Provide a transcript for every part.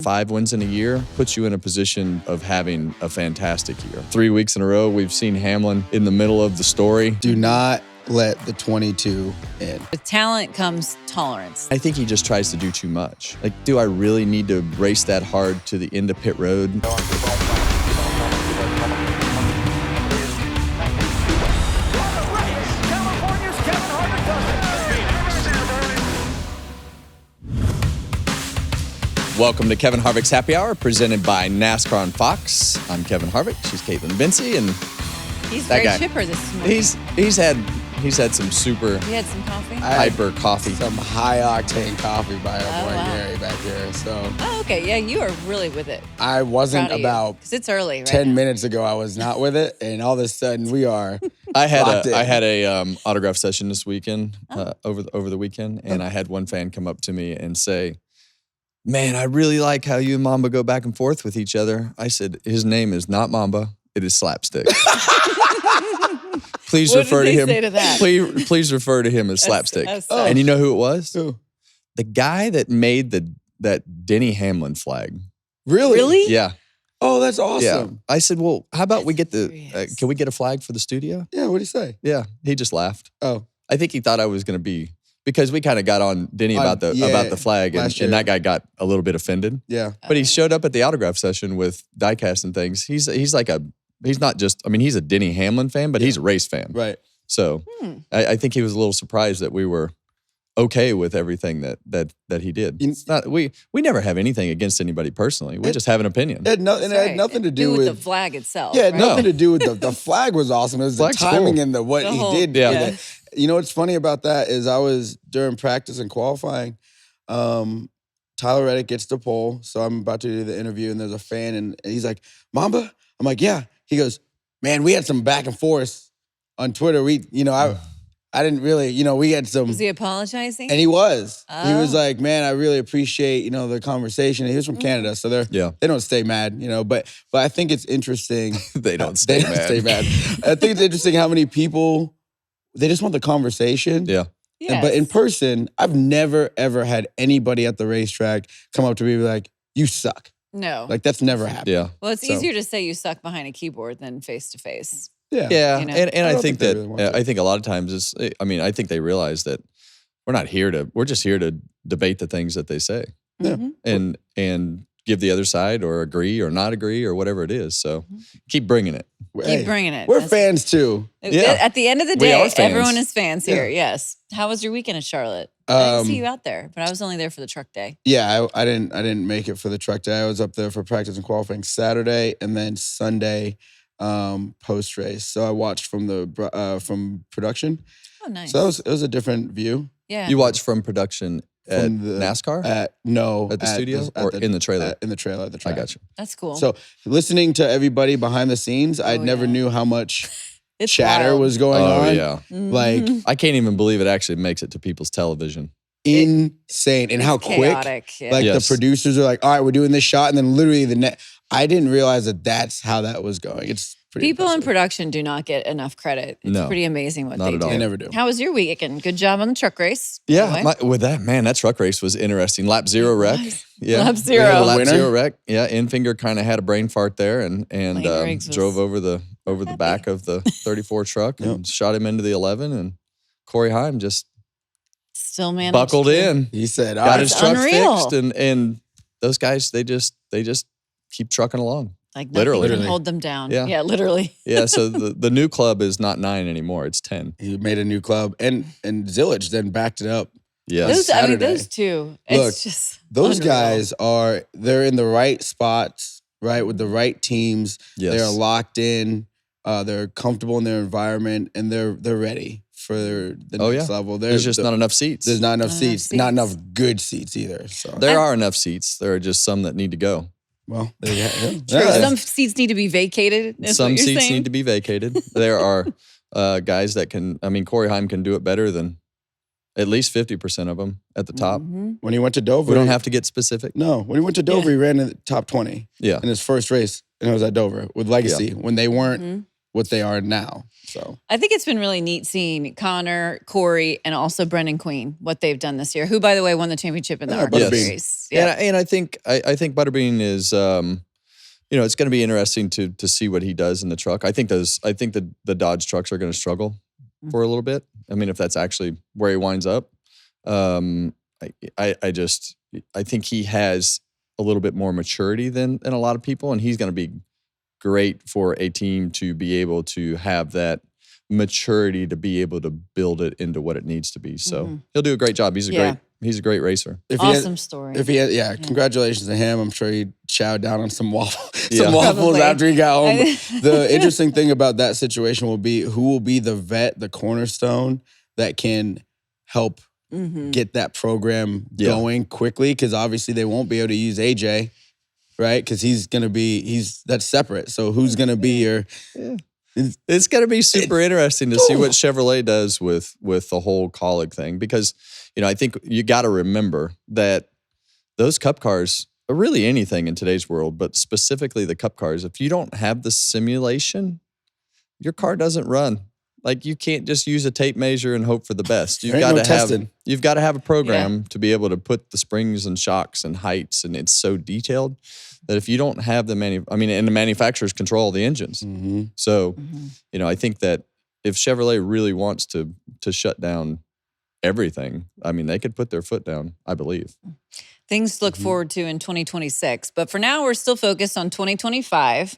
5 wins in a year puts you in a position of having a fantastic year. 3 weeks in a row, we've seen Hamlin in the middle of the story. Do not let the 22 in. With talent comes tolerance. I think he just tries to do too much. Like, do I really need to race that hard to the end of pit road? Welcome to Kevin Harvick's Happy Hour, presented by NASCAR on Fox. I'm Kevin Harvick. She's Caitlin Vinci, and He's that very guy, chipper this morning. He's had some super You had some coffee? hyper coffee. Some high octane coffee by our boy wow. Gary back here. So Oh, okay. Yeah, you are really with it. I wasn't about because it's early, right? 10 now. minutes ago. I was not with it, and all of a sudden we are. I locked in. had a autograph session this weekend, over the weekend, and I had one fan come up to me and say, "Man, I really like how you and Mamba go back and forth with each other." I said, "His name is not Mamba, it is Slapstick." Please What refer did to they him. say to that? Please refer to him as Slapstick. that's And you know who it was? Who? The guy that made that Denny Hamlin flag. Really? Really? Yeah, Oh, that's yeah. awesome. I said, "Well, how about we get the? Serious. Can we get a flag for the studio?" Yeah. What'd he say? Yeah, he just laughed. Oh, I think he thought I was going to be, because we kind of got on Denny about the flag, and last year. that guy got a little bit offended. yeah. But he showed up at the autograph session with diecast and things. He's not just, I mean, he's a Denny Hamlin fan, but he's a race fan. Right. So I think he was a little surprised that we were okay with everything that he did. It's not, we never have anything against anybody personally. We just have an opinion. It had nothing to do with the flag itself. Yeah, it had right? nothing to do with the flag was awesome. It was the Flag's timing cool. and what The he whole- did. Yeah. with it. You know what's funny about that is I was during practice and qualifying. Tyler Reddick gets the pole, so I'm about to do the interview, and there's a fan, and he's like, "Mamba?" I'm like, "Yeah." He goes, "Man, we had some back and forth on Twitter. I didn't really, we had some." Was he apologizing? And he was. He was Oh. like, "Man, I really appreciate, the conversation." He was from Canada, so they don't stay mad, But I think it's interesting. They don't stay mad. stay mad. I think it's interesting how many people, they just want the conversation. Yeah. Yes. But in person, I've never, ever had anybody at the racetrack come up to me and be like, "You suck." No. Like, that's never happened. Yeah. Well, it's So- easier to say you suck behind a keyboard than face to face. Yeah. Yeah, You know? and I I don't think think they that really want to. I think a lot of times I think they realize that we're just here to debate the things that they say, Yeah. Mhm. and give the other side or agree or not agree or whatever it is. So keep bringing it. Keep bringing it. We're That's- fans too. Yeah. At the end of the We are day, fans. everyone is fans here. Yes. How was your weekend in Charlotte? I didn't see you out there, but I was only there for the truck day. Yeah, I didn't make it for the truck day. I was up there for practice and qualifying Saturday, and then Sunday post race. So I watched from production. Oh, nice. So it was a different view. yeah. You watch from production at From the- NASCAR At the studio or in the trailer? in the trailer at the I track. got you. That's cool. So listening to everybody behind the scenes, I never yeah. knew how much it's chatter wild. was going Oh on. yeah, Like I can't even believe it actually makes it to people's television. insane, and how chaotic. quick. Yeah. Like Yes. the producers are like, "All right, we're doing this shot," and then literally I didn't realize that's how that was going. It's pretty. People in impressive. production do not get enough credit. It's No, pretty amazing what not they at do. all. They never do. How was your weekend? Good job on the truck race. by the Yeah, way. with that truck race was interesting. Lap zero wreck. was. Yeah, Lap We zero. had a lap Winner? zero wreck. Yeah, Infinger kind of had a brain fart there and Lane Riggs was drove over the happy. back of the 34 truck and shot him into the 11. And Corey Heim just Still managed buckled to- in, He said, "All got right, his That's truck unreal. fixed, and those guys they just keep trucking along. Like nothing Literally. can hold them down. Yeah. Yeah, literally. Yeah, so the new club is not 9 anymore; it's 10. He made a new club, and Zillage then backed it up. Yes, Those Saturday. two. Look, It's just Those unreal. guys they're in the right spots, right, with the right teams. yes. They're locked in. They're comfortable in their environment, and they're ready for the Oh, next yeah. level. There's just not enough seats. There's not enough Not enough seats. Not enough seats. good seats either. So There are enough seats. There are just some that need to go. well, there you have it. True. Yeah. Some seats need to be vacated. Is Some what you're seats saying? need to be vacated. There are guys that can. I mean, Corey Heim can do it better than at least 50% of them at the top. Mhm. When he went to Dover, We don't have to get specific. No, when he went to Dover, Yeah. he ran in the top 20 Yeah, in his first race, and it was at Dover with Legacy when they weren't. Mhm. what they are now. So I think it's been really neat seeing Connor, Corey, and also Brendan Queen, what they've done this year, who, by the way, won the championship in the ARCA Butterbean. race. Yeah. And I think Butterbean is, it's going to be interesting to see what he does in the truck. I think the Dodge trucks are going to struggle for a little bit. I mean, if that's actually where he winds up, I think he has a little bit more maturity than a lot of people, and he's going to be great for a team to be able to have that maturity to be able to build it into what it needs to be. So he'll do a great job. He's a great racer. Awesome story. Congratulations to him. I'm sure he chowed down on some waffles Probably. after he got home. The interesting thing about that situation will be who will be the vet, the cornerstone that can help get that program going quickly, because obviously they won't be able to use AJ, right? Because that's separate. So who's going to be your... It's going to be super interesting to see what Chevrolet does with the whole Colleague thing, because, I think you got to remember that those Cup cars, or really anything in today's world, but specifically the Cup cars, if you don't have the simulation, your car doesn't run. Like, you can't just use a tape measure and hope for the best. You've got to have a program to be able to put the springs and shocks and heights, and it's so detailed that if you don't have the and the manufacturers control the engines. So, I think that if Chevrolet really wants to shut down everything, they could put their foot down, I believe. Things to look forward to in 2026. But for now, we're still focused on 2025.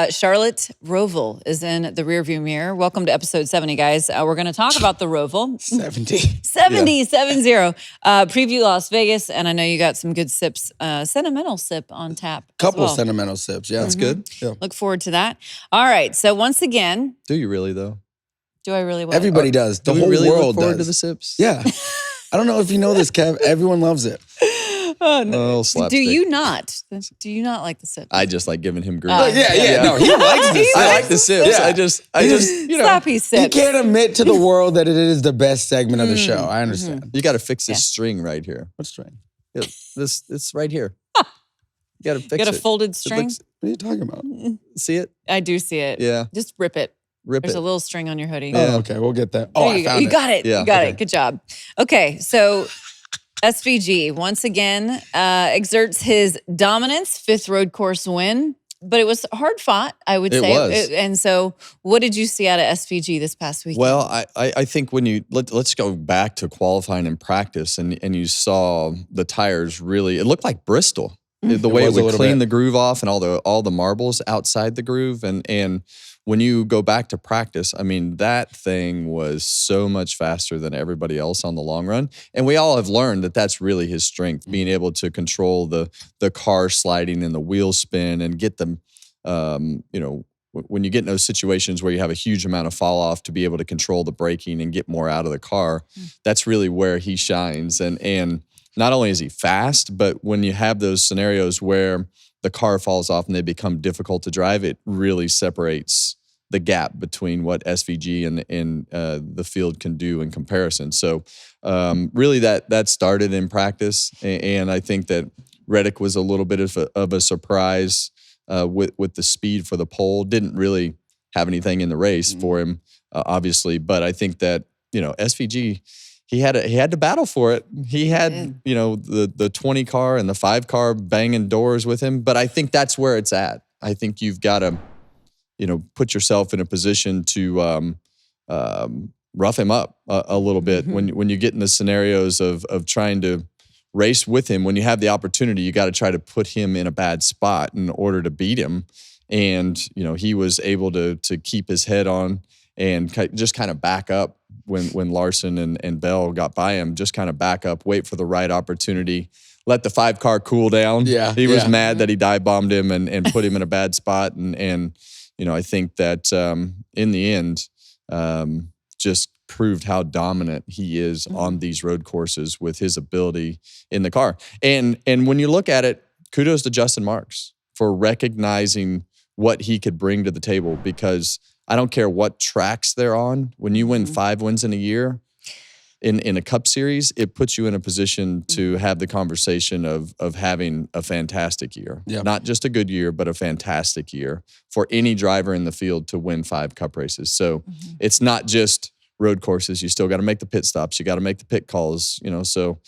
Charlotte ROVAL is in the rearview mirror. Welcome to episode 70, guys. We're going to talk about the ROVAL. 70. 70. Preview Las Vegas. And I know you got some good sips, sentimental sip on tap. Couple sentimental sips. Yeah, that's good. Yeah. Look forward to that. All right. So once again. Do you really, though? Do I really? Everybody does. The whole really world look forward does. to the sips? Yeah. I don't know if you know this, Kev. Everyone loves it. Oh, no. Slapstick. Do you not? Do you not like the sips? I just like giving him grief. No, he likes this. I like the sips. Yeah. I just Slappy sips. He can't admit to the world that it is the best segment of the show. I understand. You got to fix this string right here. What string? Yeah, it's right here. You got to fix it. Got a folded string? What are you talking about? See it? I do see it. Yeah. Just rip it. Rip There's it. a little string on your hoodie. Oh, okay. We'll get that. There you go. You got it. Yeah. You got it. Good job. Okay, so SVG once again exerts his dominance, 5th road course win, but it was hard fought, I would say. It was. And so what did you see out of SVG this past weekend? Well, I think when let's go back to qualifying and practice, and you saw the tires really, it looked like Bristol. The way it would clean the groove off and all the marbles outside the groove. And when you go back to practice, that thing was so much faster than everybody else on the long run. And we all have learned that that's really his strength, being able to control the car sliding and the wheel spin and get them, when you get in those situations where you have a huge amount of fall off, to be able to control the braking and get more out of the car. That's really where he shines. And not only is he fast, but when you have those scenarios where the car falls off and they become difficult to drive, it really separates the gap between what SVG and the field can do in comparison. So really that started in practice. And I think that Reddick was a little bit of a surprise with the speed for the pole. Didn't really have anything in the race for him, obviously. But I think that, SVG, he had to battle for it. He had, the 20 car and the 5 car banging doors with him. But I think that's where it's at. I think you've got to, put yourself in a position to rough him up a little bit. When you get in the scenarios of trying to race with him, when you have the opportunity, you got to try to put him in a bad spot in order to beat him. And, he was able to keep his head on and just kind of back up when Larson and Bell got by him, just kind of back up, wait for the right opportunity, let the 5 car cool down. Yeah, he was mad that he dive bombed him and put him in a bad spot. And I think that in the end, just proved how dominant he is on these road courses with his ability in the car. And when you look at it, kudos to Justin Marks for recognizing what he could bring to the table, because I don't care what tracks they're on. When you win 5 wins in a year, in a Cup Series, it puts you in a position to have the conversation of having a fantastic year. Yeah. Not just a good year, but a fantastic year for any driver in the field to win 5 Cup races. So it's not just road courses. You still got to make the pit stops. You got to make the pit calls, so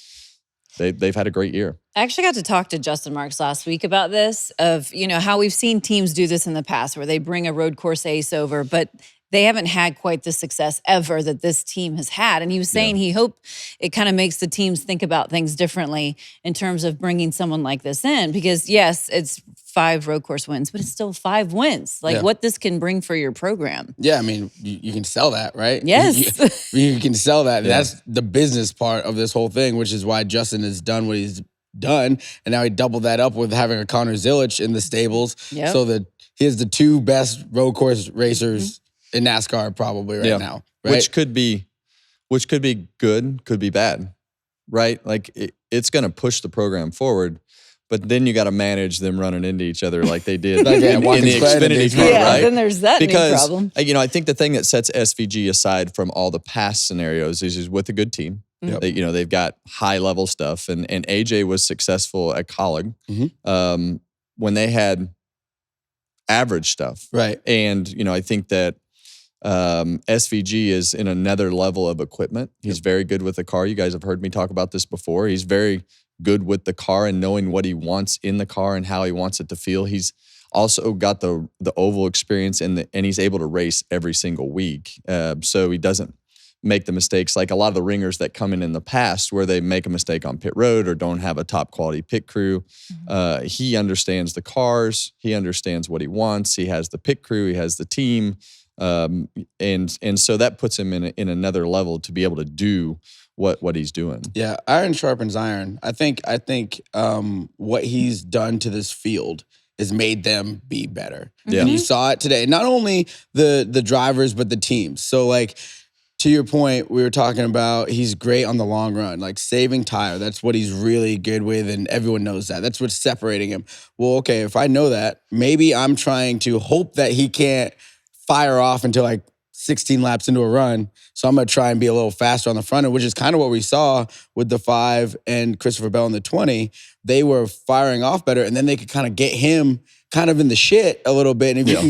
they've had a great year. I actually got to talk to Justin Marks last week about this, of, how we've seen teams do this in the past where they bring a road course ace over, but they haven't had quite the success ever that this team has had. And he was saying he hoped it kind of makes the teams think about things differently in terms of bringing someone like this in, because yes, it's 5 road course wins, but it's still 5 wins. Like what this can bring for your program. Yeah, I mean, you can sell that, right? Yes. You can sell that. That's the business part of this whole thing, which is why Justin has done what he's done. And now he doubled that up with having a Connor Zilic in the stables. So that he has the 2 best road course racers in NASCAR probably right now. Right? Which could be good, could be bad, right? Like it's going to push the program forward, but then you got to manage them running into each other like they did in the Xfinity car, right? Then there's that new problem. I think the thing that sets SVG aside from all the past scenarios is with a good team. They've got high level stuff, and AJ was successful at Colleague when they had average stuff, right? And I think that SVG is in another level of equipment. He's very good with the car. You guys have heard me talk about this before. He's very good with the car and knowing what he wants in the car and how he wants it to feel. He's also got the oval experience and he's able to race every single week. So he doesn't make the mistakes like a lot of the ringers that come in the past where they make a mistake on pit road or don't have a top quality pit crew. He understands the cars. He understands what he wants. He has the pit crew. He has the team. And so that puts him in another level to be able to do what he's doing. Yeah, iron sharpens iron. I think what he's done to this field has made them be better. Yeah. And you saw it today. Not only the drivers, but the teams. So like to your point, we were talking about he's great on the long run, like saving tire. That's what he's really good with, and everyone knows that. That's what's separating him. Well, okay, if I know that, maybe I'm trying to hope that he can't fire off until like 16 laps into a run. So I'm going to try and be a little faster on the front end, which is kind of what we saw with the 5 and Christopher Bell in the 20. They were firing off better, and then they could kind of get him kind of in the shit a little bit. And if you can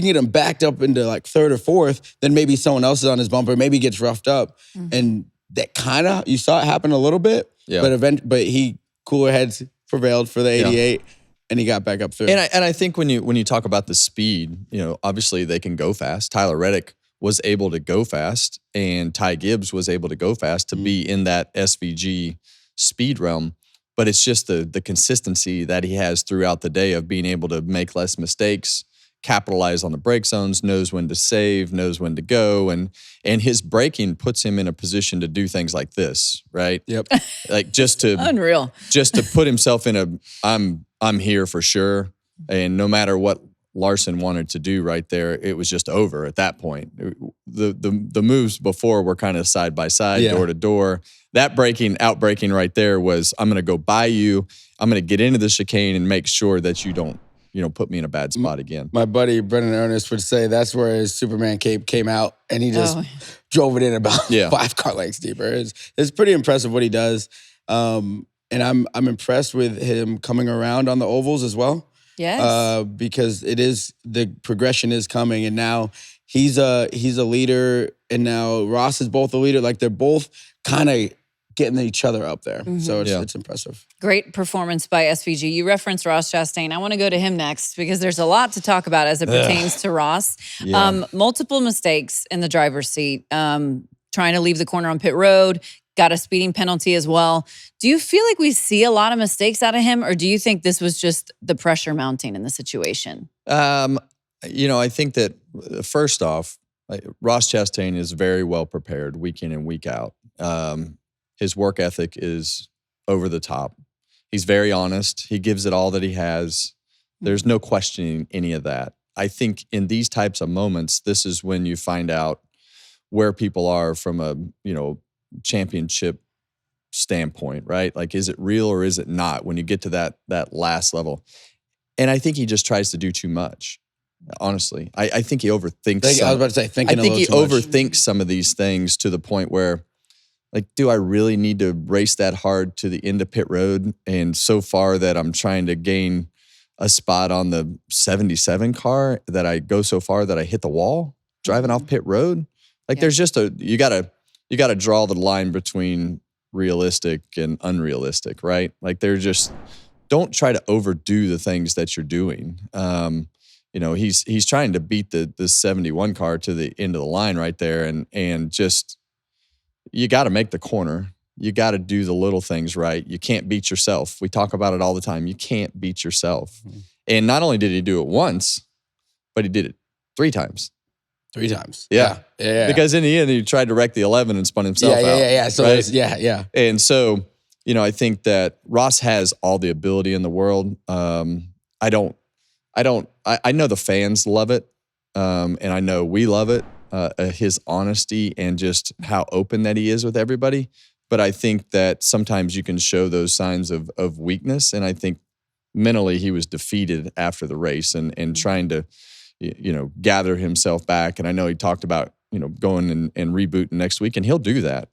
get him backed up into like 3rd or 4th, then maybe someone else is on his bumper, maybe he gets roughed up. And that kind of, you saw it happen a little bit, but he cooler heads prevailed for the 88. And he got back up through. And I think when you talk about the speed, obviously they can go fast. Tyler Reddick was able to go fast, and Ty Gibbs was able to go fast to be in that SVG speed realm. But it's just the consistency that he has throughout the day of being able to make less mistakes, capitalize on the brake zones, knows when to save, knows when to go, and his braking puts him in a position to do things like this, right? Yep. Like just to unreal, just to put himself in I'm here for sure, and no matter what Larson wanted to do right there, it was just over at that point. The moves before were kind of side by side, door to door. That out braking right there was, I'm going to go by you. I'm going to get into the chicane and make sure that you don't, put me in a bad spot again. My buddy Brendan Ernest would say that's where his Superman cape came out, and he just drove it in about 5 car lengths deeper. It's pretty impressive what he does, and I'm impressed with him coming around on the ovals as well. Yes, because the progression is coming, and now he's a leader, and now Ross is both a leader. Like they're both kind of getting each other up there. So it's impressive. Great performance by SVG. You referenced Ross Chastain. I want to go to him next because there's a lot to talk about as it pertains to Ross. Multiple mistakes in the driver's seat, trying to leave the corner on pit road, got a speeding penalty as well. Do you feel like we see a lot of mistakes out of him, or do you think this was just the pressure mounting in the situation? I think that first off, Ross Chastain is very well prepared week in and week out. His work ethic is over the top. He's very honest. He gives it all that he has. There's no questioning any of that. I think in these types of moments, this is when you find out where people are from a, championship standpoint, right? Like, is it real or is it not when you get to that last level? And I think he just tries to do too much. Honestly, I think he overthinks. I was about to say, I think he overthinks some of these things to the point where like, do I really need to race that hard to the end of pit road? And so far that I'm trying to gain a spot on the 77 car, that I go so far that I hit the wall driving off pit road. Like there's just you gotta draw the line between realistic and unrealistic, right? Like don't try to overdo the things that you're doing. He's trying to beat the 71 car to the end of the line right there, and just, you got to make the corner. You got to do the little things right. You can't beat yourself. We talk about it all the time. You can't beat yourself. Mm-hmm. And not only did he do it once, but he did it 3 times. 3 times. Yeah. Because in the end, he tried to wreck the 11 and spun himself out. Yeah. So right? And so, I think that Ross has all the ability in the world. I know the fans love it. And I know we love it. His honesty and just how open that he is with everybody. But I think that sometimes you can show those signs of weakness. And I think mentally he was defeated after the race and trying to, gather himself back. And I know he talked about, going and rebooting next week, and he'll do that.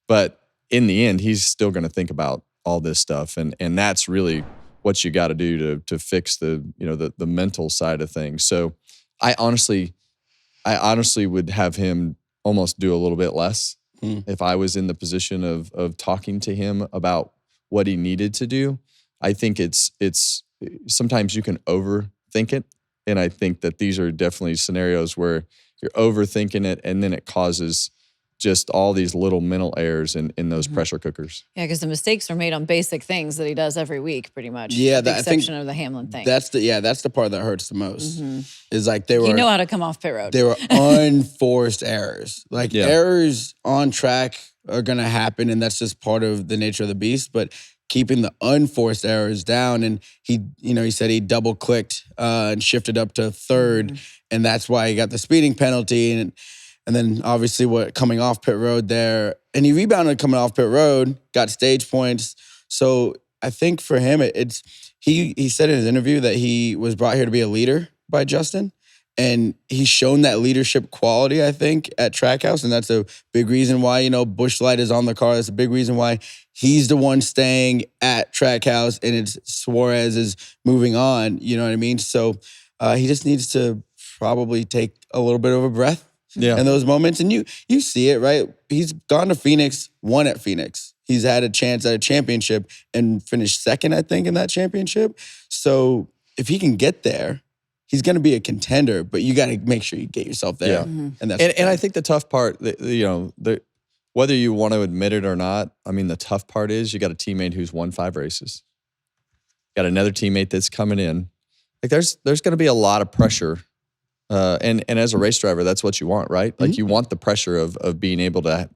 But in the end, he's still going to think about all this stuff. And that's really what you got to do to fix the mental side of things. So I honestly would have him almost do a little bit less if I was in the position of talking to him about what he needed to do. I think it's sometimes you can overthink it. And I think that these are definitely scenarios where you're overthinking it, and then it causes just all these little mental errors in those pressure cookers. Yeah, because the mistakes are made on basic things that he does every week, pretty much. Yeah, with the exception of the Hamlin thing. That's the part that hurts the most. Is like you know how to come off pit road. They were unforced errors. Like errors on track are gonna happen, and that's just part of the nature of the beast. But keeping the unforced errors down, and he said he double clicked and shifted up to 3rd, and that's why he got the speeding penalty. And then obviously coming off pit road there, and he rebounded coming off pit road, got stage points. So I think for him, he said in his interview that he was brought here to be a leader by Justin, and he's shown that leadership quality, I think, at Trackhouse, and that's a big reason why Busch Light is on the car. That's a big reason why he's the one staying at Trackhouse, and it's Suarez is moving on. You know what I mean? So he just needs to probably take a little bit of a breath. In those moments. And you see it, right? He's gone to Phoenix, won at Phoenix. He's had a chance at a championship and finished 2nd, I think, in that championship. So if he can get there, he's going to be a contender, but you got to make sure you get yourself there. And I think the tough part, whether you want to admit it or not, I mean, the tough part is you got a teammate who's won 5 races. Got another teammate that's coming in. Like there's going to be a lot of pressure. And as a race driver, that's what you want, right? Like you want the pressure of being able to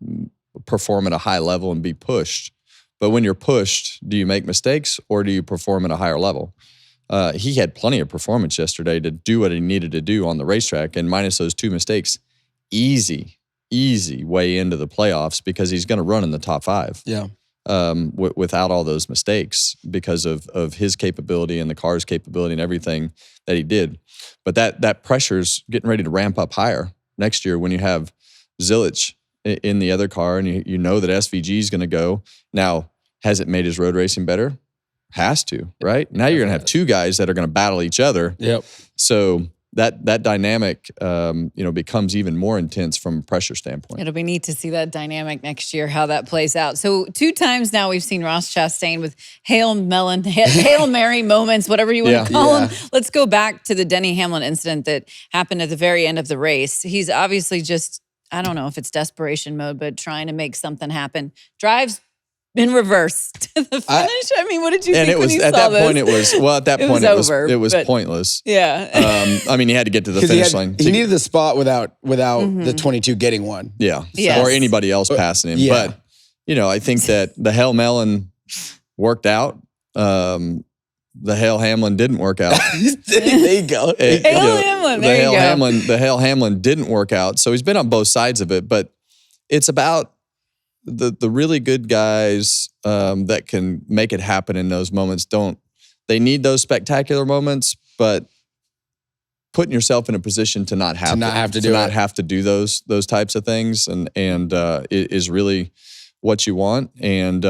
perform at a high level and be pushed. But when you're pushed, do you make mistakes or do you perform at a higher level? He had plenty of performance yesterday to do what he needed to do on the racetrack, and minus those 2 mistakes, easy way into the playoffs because he's going to run in the top 5. Yeah. Without all those mistakes because of his capability and the car's capability and everything that he did. But that pressure's getting ready to ramp up higher next year when you have Zilich in the other car and you know that SVG is going to go. Now, has it made his road racing better? Has to, right? Now you're going to have 2 guys that are going to battle each other. Yep. So that dynamic, becomes even more intense from a pressure standpoint. It'll be neat to see that dynamic next year, how that plays out. So 2 times now we've seen Ross Chastain with Hail Mary moments, whatever you want to call them. Let's go back to the Denny Hamlin incident that happened at the very end of the race. He's obviously just, I don't know if it's desperation mode, but trying to make something happen. Drives in reverse to the finish. I mean, what did you think when you saw this? At that point, it was pointless. Yeah. I mean, he had to get to the finish line. He needed the spot without the 22 getting one. Yeah. Yes. Or anybody else passing him. Yeah. But, I think that the Hail Melon worked out. The Hail Hamlin didn't work out. There you go. The Hail Hamlin didn't work out. So he's been on both sides of it, but it's about the really good guys that can make it happen in those moments. They need those spectacular moments, but putting yourself in a position to not have to do those types of things and is really what you want. And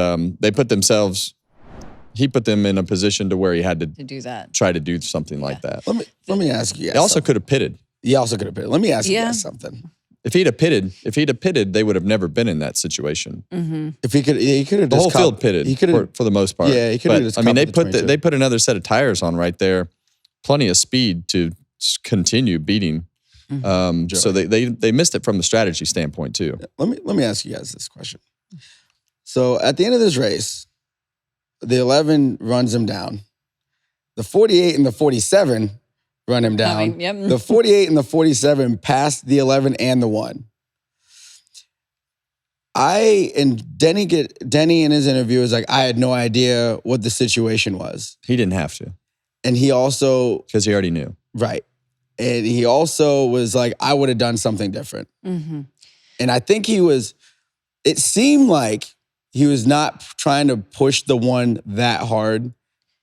he put them in a position to where he had to do that. Try to do something like that. Let me ask you guys. He also could have pitted. He also could have pitted. Let me ask you guys something. If he'd have pitted, they would have never been in that situation. Mm-hmm. If he could have the whole field pitted. He could for the most part. Yeah, he could have. I mean, they put another set of tires on right there, plenty of speed to continue beating. So they missed it from the strategy standpoint too. Let me ask you guys this question. So at the end of this race, the 11 runs him down. The 48 and the 47 run him down. The 48 and the 47 passed the 11 and the 1. Denny in his interview was like, I had no idea what the situation was. He didn't have to. And he also... Because he already knew. Right. And he also was like, I would have done something different. Mm-hmm. And I think it seemed like he was not trying to push the 1 that hard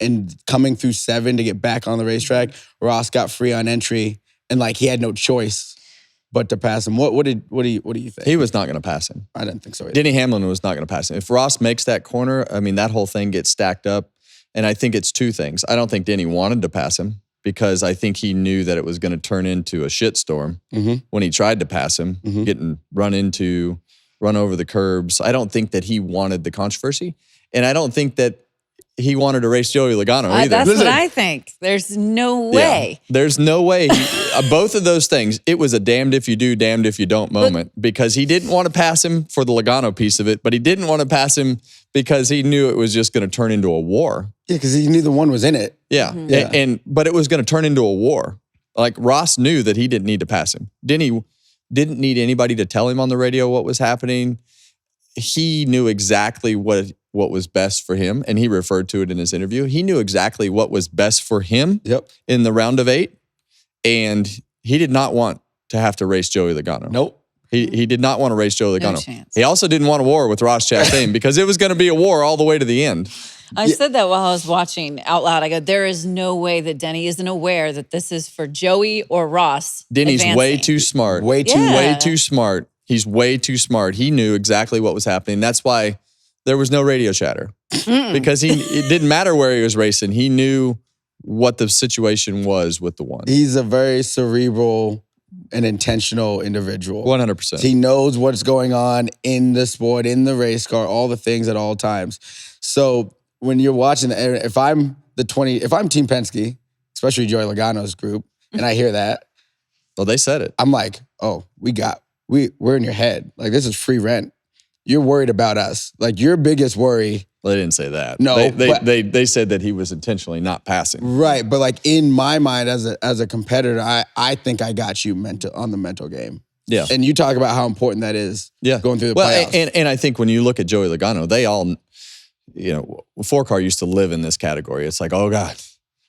and coming through 7 to get back on the racetrack. Ross got free on entry and like he had no choice but to pass him. What do you think? He was not going to pass him. I didn't think so either. Denny Hamlin was not going to pass him. If Ross makes that corner, I mean, that whole thing gets stacked up. And I think it's 2 things. I don't think Denny wanted to pass him because I think he knew that it was going to turn into a shitstorm when he tried to pass him, getting run over the curbs. I don't think that he wanted the controversy. And I don't think that he wanted to race Joey Logano either. That's what I think. There's no way. Yeah, there's no way. Both of those things, it was a damned if you do, damned if you don't moment because he didn't want to pass him for the Logano piece of it, but he didn't want to pass him because he knew it was just going to turn into a war. Yeah, because he knew the 1 was in it. Yeah, but it was going to turn into a war. Like Ross knew that he didn't need to pass him. Denny didn't need anybody to tell him on the radio what was happening. He knew exactly what was best for him, and he referred to it in his interview. He knew exactly what was best for him in the round of 8, and he did not want to have to race Joey Logano. Nope. He did not want to race Joey Logano. No chance. He also didn't want a war with Ross Chastain because it was going to be a war all the way to the end. I said that while I was watching out loud. I go, there is no way that Denny isn't aware that this is for Joey or Ross. Denny's way too smart. Way too smart. He's way too smart. He knew exactly what was happening. That's why there was no radio chatter. Because it didn't matter where he was racing. He knew what the situation was with the 1. He's a very cerebral and intentional individual. 100%. He knows what's going on in the sport, in the race car, all the things at all times. So when you're watching, if I'm Team Penske, especially Joey Logano's group, and I hear that, well, they said it. I'm like, oh, we're in your head. Like, this is free rent. You're worried about us. Like, your biggest worry. Well, they didn't say that. No, they said that he was intentionally not passing. Right, but like in my mind as a competitor, I think I got you on the mental game. Yeah, and you talk about how important that is. Yeah, going through the playoffs. And I think when you look at Joey Logano, they all, 4-car used to live in this category. It's like, oh God,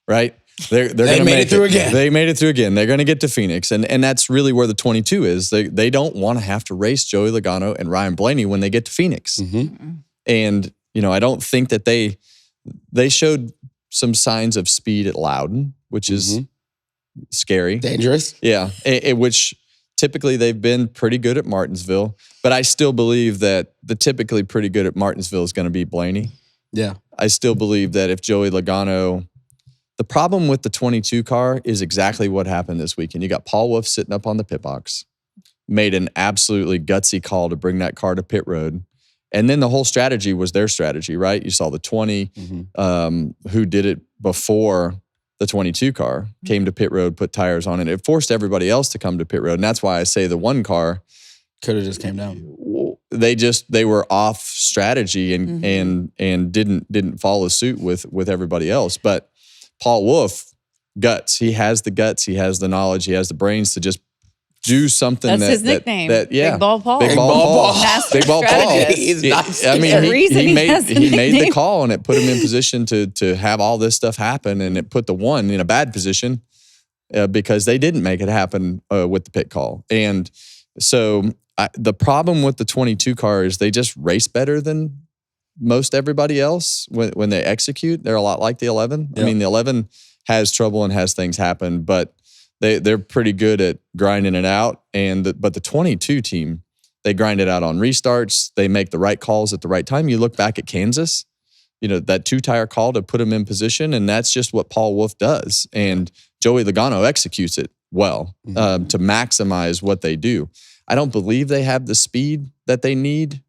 right? They made it through again. They made it through again. They're going to get to Phoenix, and that's really where the 22 is. They don't want to have to race Joey Logano and Ryan Blaney when they get to Phoenix. And I don't think that they showed some signs of speed at Loudon, which is scary, dangerous. Yeah, which typically they've been pretty good at Martinsville, but I still believe that the typically pretty good at Martinsville is going to be Blaney. Yeah, I still believe that if Joey Logano. The problem with the 22 car is exactly what happened this weekend. You got Paul Wolf sitting up on the pit box, made an absolutely gutsy call to bring that car to pit road. And then the whole strategy was their strategy, right? You saw the 20 who did it before the 22 car came to pit road, put tires on it. It forced everybody else to come to pit road. And that's why I say the 1 car could have just came down. They were off strategy and didn't follow suit with everybody else. But Paul Wolf, guts. He has the guts. He has the knowledge. He has the brains to just do something. That's his nickname. Big Ball Paul. Big Ball Paul. Big Ball Paul. He made the call, and it put him in position to have all this stuff happen, and it put the 1 in a bad position because they didn't make it happen with the pit call. And so the problem with the 22 car is they just race better than most everybody else when they execute. They're a lot like the 11. Yep. I mean, the 11 has trouble and has things happen, but they're pretty good at grinding it out. But the 22 team, They grind it out on restarts. They make the right calls at the right time. You look back at Kansas, that 2-tire call to put them in position, and that's just what Paul Wolfe does. And Joey Logano executes it well to maximize what they do. I don't believe they have the speed that they need.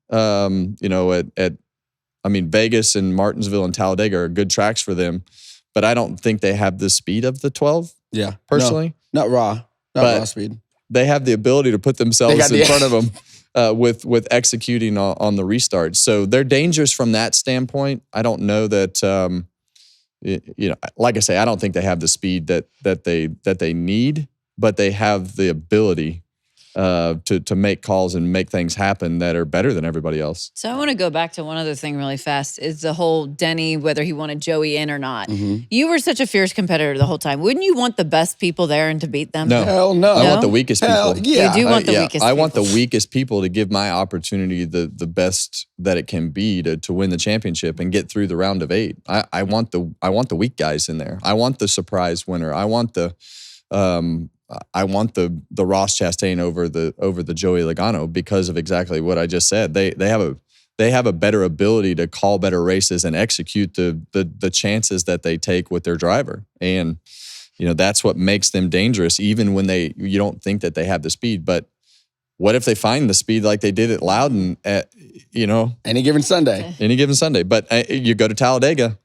Vegas and Martinsville and Talladega are good tracks for them, but I don't think they have the speed of the 12. Yeah, personally, not raw speed. They have the ability to put themselves in front of them with executing on the restart. So they're dangerous from that standpoint. I don't know that. Like I say, I don't think they have the speed that they need, but they have the ability to make calls and make things happen that are better than everybody else. So I want to go back to one other thing really fast. Is the whole Denny, whether he wanted Joey in or not. You were such a fierce competitor the whole time. Wouldn't you want the best people there and to beat them? No. Hell no. I want the weakest people. Yeah. You do want the weakest people. I want the weakest people to give my opportunity the best that it can be to win the championship and get through the round of 8. I want the weak guys in there. I want the surprise winner. I want the Ross Chastain over the Joey Logano because of exactly what I just said. They have a better ability to call better races and execute the chances that they take with their driver. And that's what makes them dangerous, even when you don't think that they have the speed. But what if they find the speed like they did at Loudon any given Sunday? But you go to Talladega,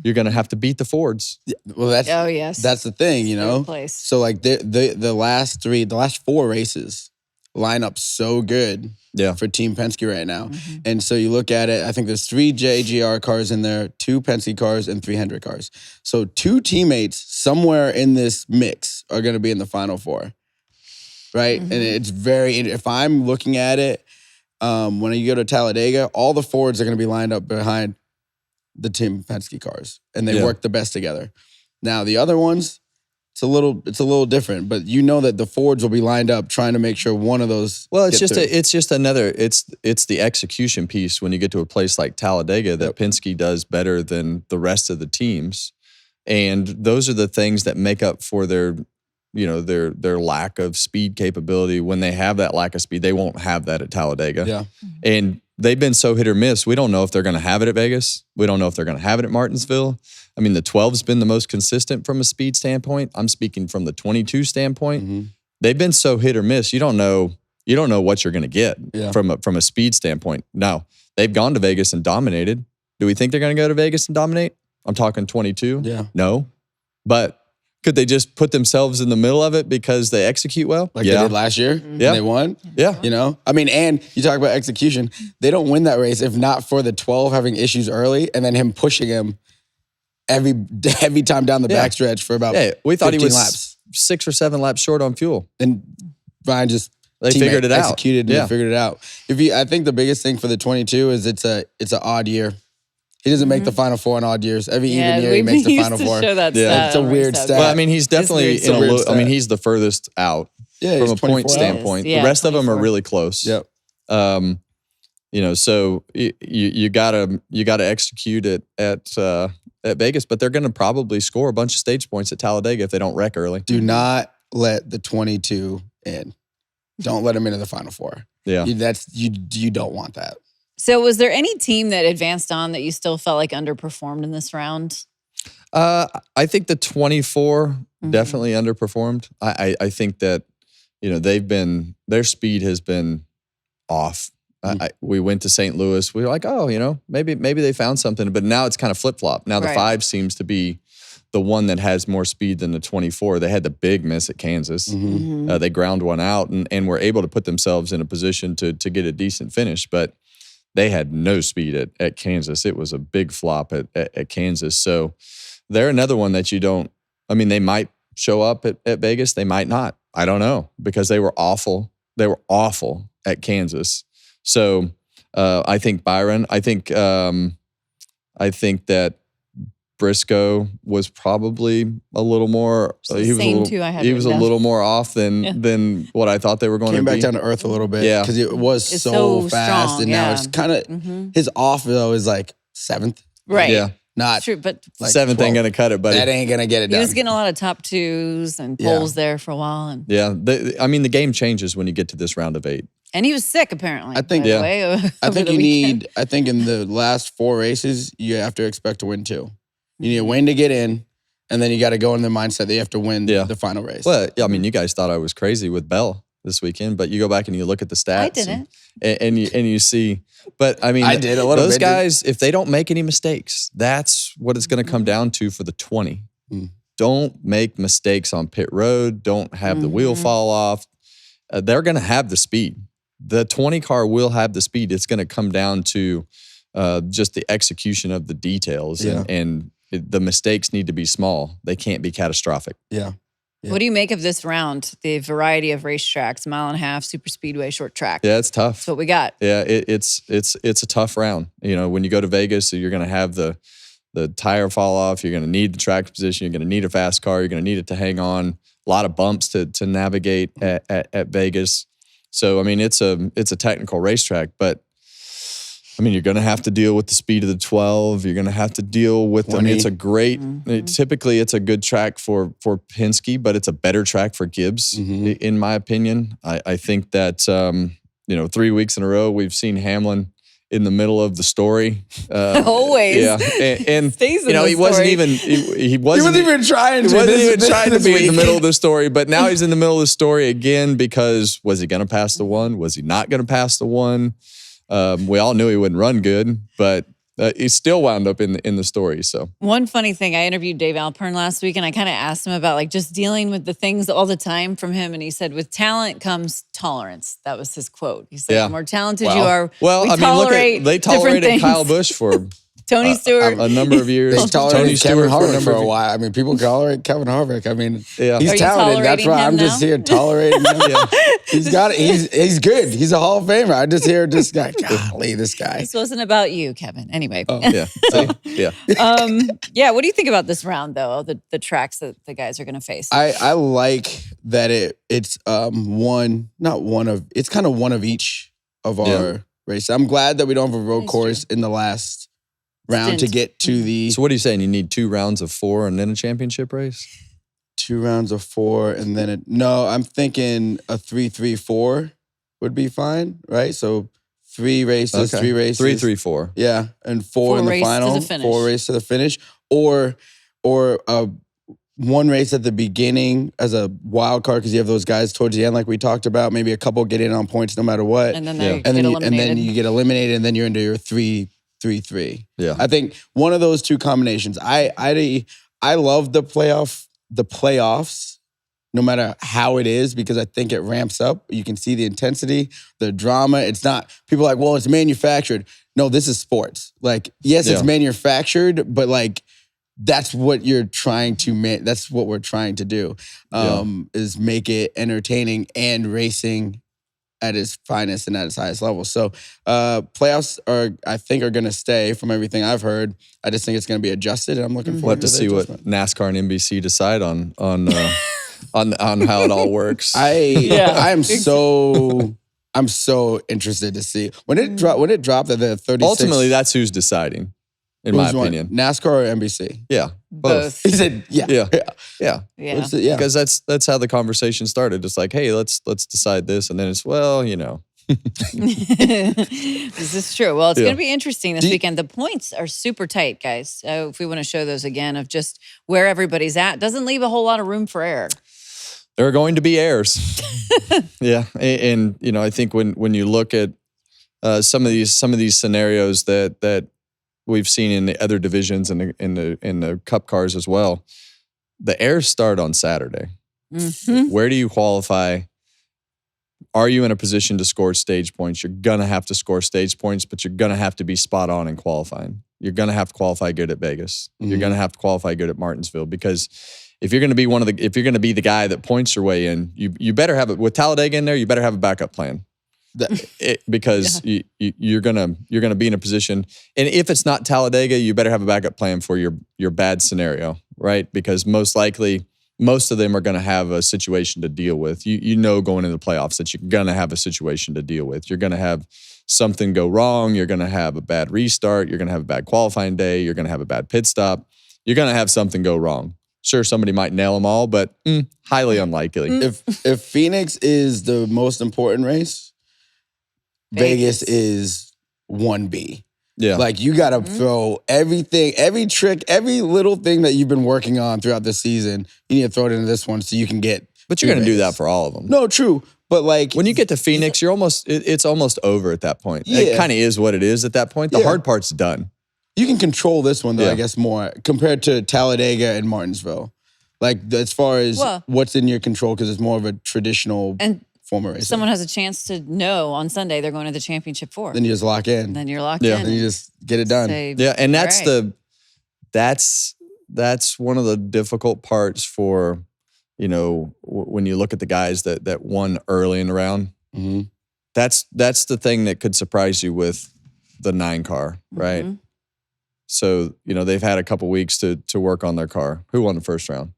you're going to have to beat the Fords. Yeah, well, that's the thing, Place. So like the last 4 races line up so good for Team Penske right now. And so you look at it, I think there's 3 JGR cars in there, 2 Penske cars, and 3 Hendrick cars. So 2 teammates somewhere in this mix are going to be in the Final 4, right? And it's if I'm looking at it, when you go to Talladega, all the Fords are going to be lined up behind the Team Penske cars, and they work the best together. Now the other ones, it's a little different, but that the Fords will be lined up trying to make sure one of those. Well, it's the execution piece when you get to a place like Talladega that Penske does better than the rest of the teams, and those are the things that make up for their lack of speed capability. When they have that lack of speed, they won't have that at Talladega. Yeah, and they've been so hit or miss. We don't know if they're going to have it at Vegas. We don't know if they're going to have it at Martinsville. I mean, the 12's been the most consistent from a speed standpoint. I'm speaking from the 22 standpoint. They've been so hit or miss. You don't know what you're going to get from a speed standpoint. Now, they've gone to Vegas and dominated. Do we think they're going to go to Vegas and dominate? I'm talking 22. Yeah. No. But could they just put themselves in the middle of it because they execute well? Like they did last year? And they won? Yeah. And you talk about execution. They don't win that race if not for the 12 having issues early and then him pushing him every time down the backstretch for about we thought he was laps. 6 or 7 laps short on fuel. And Ryan just figured it out. Executed and figured it out. I think the biggest thing for the 22 is it's an odd year. He doesn't make the Final 4 in odd years. Every even year he makes the Final 4. Show that it's a weird stat. Well, he's definitely he's the furthest out from a point standpoint. The rest of them are really close. Yep. So you gotta execute it at Vegas, but they're gonna probably score a bunch of stage points at Talladega if they don't wreck early. Do not let the 22 in. Don't let them into the Final 4. Yeah, you don't want that. So was there any team that advanced on that you still felt like underperformed in this round? I think the 24 definitely underperformed. I think that, their speed has been off. We went to St. Louis. We were like, maybe they found something, but now it's kind of flip-flop. Now the 5 seems to be the one that has more speed than the 24. They had the big miss at Kansas. They ground one out and were able to put themselves in a position to get a decent finish, but they had no speed at Kansas. It was a big flop at Kansas. So they're another one that you don't, they might show up at Vegas. They might not. I don't know, because they were awful. They were awful at Kansas. So I think Byron, I think that Briscoe was probably a little more. He was a little more off than what I thought they were going to be. Came back down to earth a little bit, because it was so fast, strong, and now it's kind of his off though is like 7th, right? Yeah, not true, but like 7th 12. Ain't gonna cut it, buddy. That ain't gonna get it done. He was getting a lot of top 2s and poles there for a while, and the game changes when you get to this round of 8. And he was sick, apparently. I think- by the Yeah. way, I over think the you weekend. need. I think in the last 4 races, you have to expect to win 2. You need a win to get in, and then you got to go in the mindset that you have to win Yeah. the final race. Well, I mean, you guys thought I was crazy with Bell this weekend, but you go back and you look at the stats. I didn't. And you see, but I mean, I did a little those bit, dude. guys, if they don't make any mistakes, that's what it's going to come down to for the 20. Mm. Don't make mistakes on pit road. Don't have the wheel fall off. They're going to have the speed. The 20 car will have the speed. It's going to come down to just the execution of the details, Yeah. and the mistakes need to be small. They can't be catastrophic. yeah. Yeah. What do you make of this round? The variety of racetracks, 1.5 mile, super speedway, short track. Yeah, it's tough. That's what we got. Yeah, it's a tough round. You know, when you go to Vegas, you're going to have the tire fall off. You're going to need the track position. You're going to need a fast car. You're going to need it to hang on. A lot of bumps to navigate at Vegas. So I mean, it's a technical racetrack, but I mean, you're going to have to deal with the speed of the 12. You're going to have to deal with. I mean, it's a great. Typically, it's a good track for Penske, but it's a better track for Gibbs, in my opinion. I think that 3 weeks in a row we've seen Hamlin in the middle of the story. Always. Yeah, and Stays in the he wasn't story. even he He wasn't wasn't even trying to. he wasn't even this trying to be in the week. middle of the story, but now he's in the middle of the story again because was he going to pass the one? Was he not going to pass the one? We all knew he wouldn't run good, but he still wound up in the story. So One funny thing, I interviewed Dave Alpern last week, and I kind of asked him about like just dealing with the things all the time from him. And he said, with talent comes tolerance. That was his quote. He said, Yeah. the more talented you are, well, we I mean, tolerate they different tolerated things. Kyle Busch for Tony Stewart. a number of years. They Tony tolerated Kevin Stewart for a Harvick number for of a years. while. I mean, people tolerate Kevin Harvick. I mean, Yeah. he's Are you talented. That's tolerating why I'm him just now? here tolerating him. Yeah. He's got it. He's good. He's a Hall of Famer. I just hear this guy. Golly, this guy. This wasn't about you, Kevin. Anyway. Yeah. See? Yeah. Yeah, what do you think about this round, though? The tracks that the guys are going to face. I like that it's it's kind of one of each of our races. I'm glad that we don't have a road That's course in the last round to Stint. get to the So what are you saying? You need 2 rounds of 4 and then a championship race? 2 rounds of 4 and then no, I'm thinking a 3-3-4 would be fine, right? So 3 races, 3 races. 3-3-4. Yeah, and 4 in the race to final, the finish. 4 races to the finish, or 1 race at the beginning as a wild card because you have those guys towards the end, like we talked about. Maybe a couple get in on points no matter what, and then they Yeah. get eliminated. and then you get eliminated, and then you're into your 3-3-3. Yeah. I think one of those 2 combinations. I love the playoffs, no matter how it is, because I think it ramps up. You can see the intensity, the drama. It's not people are like, well, it's manufactured. No, this is sports. Like, yes, it's Yeah. manufactured, but like that's what you're trying to that's what we're trying to do. Is make it entertaining and racing at its finest and at its highest level. So playoffs I think are going to stay from everything I've heard. I just think it's going to be adjusted, and I'm looking We'll forward have to the see what adjustment. NASCAR and NBC decide on how it all works. I'm so interested to see when it dropped at the 36. Ultimately, that's who's deciding, in my who's won? opinion. NASCAR or NBC? Yeah, both. He said, yeah. Yeah. yeah. Yeah. Because that's how the conversation started. It's like, hey, let's decide this, and then it's This is true. Well, it's Yeah. going to be interesting this weekend. The points are super tight, guys. If we want to show those again of just where everybody's at, doesn't leave a whole lot of room for error. there are going to be errors. Yeah, and I think when you look at some of these scenarios that we've seen in the other divisions and in the Cup cars as well, the errors start on Saturday. Mm-hmm. Where do you qualify? Are you in a position to score stage points? You're going to have to score stage points, but you're going to have to be spot on in qualifying. You're going to have to qualify good at Vegas. Mm-hmm. You're going to have to qualify good at Martinsville, because if you're going to be if you're going to be the guy that points your way in, you better have it with Talladega in there. You better have a backup plan, because you're gonna be in a position. And if it's not Talladega, you better have a backup plan for your bad scenario, right? Because most likely, most of them are going to have a situation to deal with. You know, going into the playoffs that you're going to have a situation to deal with. You're going to have something go wrong. You're going to have a bad restart. You're going to have a bad qualifying day. You're going to have a bad pit stop. You're going to have something go wrong. Sure, somebody might nail them all, but highly unlikely. If Phoenix is the most important race, Vegas is 1B. Yeah. Like you got to throw everything, every trick, every little thing that you've been working on throughout the season. You need to throw it into this one so you can get. But you're going to do that for all of them. No, true. But like when you get to Phoenix, you're it's almost over at that point. Yeah. It kind of is what it is at that point. The hard part's done. You can control this one though, I guess, more compared to Talladega and Martinsville. Like as far as what's in your control, because it's more of a traditional form of racing. Someone has a chance to know on Sunday they're going to the championship 4. Then you just lock in. Then you're locked in. Then you just get it done. Say, and that's that's one of the difficult parts for, when you look at the guys that won early in the round. Mm-hmm. That's the thing that could surprise you with the 9 car, right? Mm-hmm. So, they've had a couple weeks to work on their car. Who won the first round?